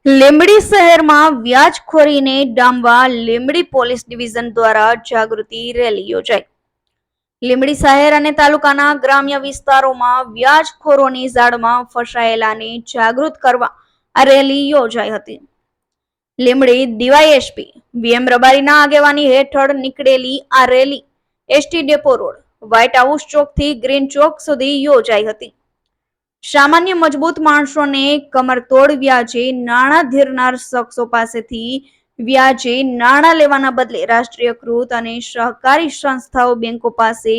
લીંબડી શહેરમાં વ્યાજખોરીને ડામવા Limbdi police division દ્વારા જાગૃતિ રેલી યોજાઈ। લીંબડી શહેર અને તાલુકાના ગ્રામ્ય વિસ્તારોમાં વ્યાજખોરોની જાળમાં ફસાયેલાને જાગૃત કરવા આ રેલી યોજાઈ હતી। લીંબડી ડીવાયએસપી વીએમ રબારીના આગેવાની હેઠળ નીકળેલી આ rally ST depot road, White House ચોકથી ગ્રીન ચોક સુધી યોજાઈ હતી। સામાન્ય મજબૂત માણસોને કમરતોડ વ્યાજે નાણાં ધીરનાર શખ્સો પાસેથી વ્યાજે નાણાં લેવાના બદલે રાષ્ટ્રીયકૃત અને સહકારી સંસ્થાઓ બેંકો પાસે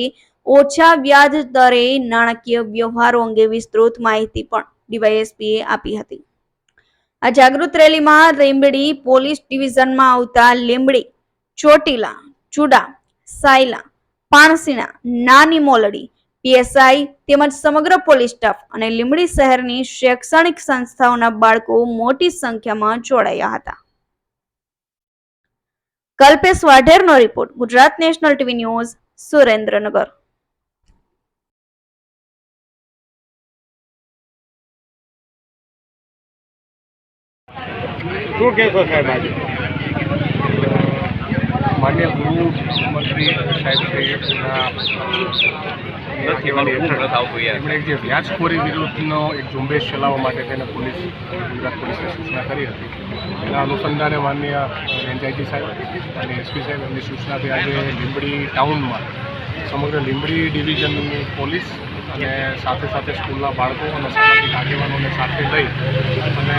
ઓછા વ્યાજ દરે નાણાકીય વ્યવહારો અંગે વિસ્તૃત માહિતી પણ ડીવાયએસપીએ આપી હતી। આ જાગૃત રેલીમાં લીંબડી પોલીસ ડિવિઝનમાં આવતા લીંબડી, ચોટીલા, ચુડા, સાયલા, પાણસીણા, નાની મોલડી, પીએસઆઈ તેમજ સમગ્ર પોલીસ સ્ટાફ અને લીંબડી શહેરની શૈક્ષણિક સંસ્થાઓના બાળકો મોટી સંખ્યામાં જોડાયા હતા। કલ્પેશ વાઢેરનો report, Gujarat national TV news, Surendranagar. શું કહેશો સાહેબ આજે? માન્ય ગૃહમંત્રી સાહેબશ્રીના એમણે જે વ્યાજખોરી વિરુદ્ધનો એક ઝુંબેશ ચલાવવા માટે તેને ગુજરાત પોલીસને સૂચના કરી હતી। એના અનુસંધાને માન્ય એનઆઈજી સાહેબ અને એસપી સાહેબ એમની સૂચનાથી આજે લીંબડી ટાઉનમાં સમગ્ર લીંબડી ડિવિઝનની પોલીસ અને સાથે સાથે સ્કૂલના બાળકો અને સામાજિક આગેવાનોને સાથે લઈ અને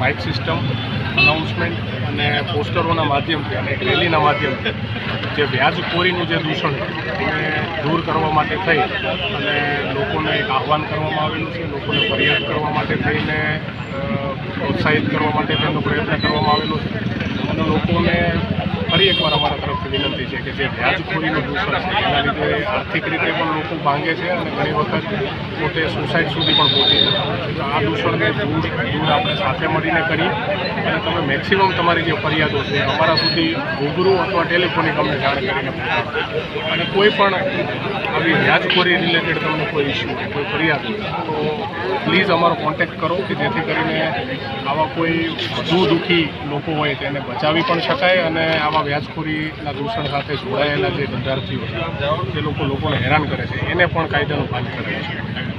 માઇક સિસ્ટમ, અનાઉન્સમેન્ટ અને પોસ્ટરોના માધ્યમથી અને એક રેલીના માધ્યમથી જે વ્યાજખોરીનું જે દૂષણ એને દૂર કરવા માટે થઈ અને લોકોને એક આહ્વાન કરવામાં આવેલું છે। લોકોને ફરિયાદ કરવા માટે થઈને પ્રોત્સાહિત કરવા માટે તેનો પ્રયત્ન કરવામાં આવેલો છે અને લોકોને ફરી એકવાર અમારા તરફથી વિનંતી છે કે જે વ્યાજખોરીનું દૂષણ છે એના લીધે આર્થિક રીતે પણ લોકો ભાંગે છે અને ઘણી વખત પોતે સુસાઇડ સુધી પણ પહોંચી જતા હોય છે। તો આ દૂષણને દૂર આપણે સાથે મળીને કરીએ અને તમે મેક્સિમમ તમારી જે ફરિયાદો છે અમારા સુધી રૂબરૂ અથવા ટેલિફોનિક અમને જાણ કરીને પહોંચાડો અને કોઈ પણ આવી વ્યાજખોરી રિલેટેડ તમને કોઈ ઇસ્યુ હોય, કોઈ ફરિયાદ હોય તો પ્લીઝ અમારો કોન્ટેક્ટ કરો કે જેથી કરીને આવા કોઈ વધુ દુઃખી લોકો હોય તેને બચાવી પણ શકાય અને આવા વ્યાજખોરીના દૂષણ સાથે જોડાયેલા જે ધંધાર્થીઓ છે જે લોકોને હેરાન કરે છે એને પણ કાયદાનું પાલન કરાવી શકે।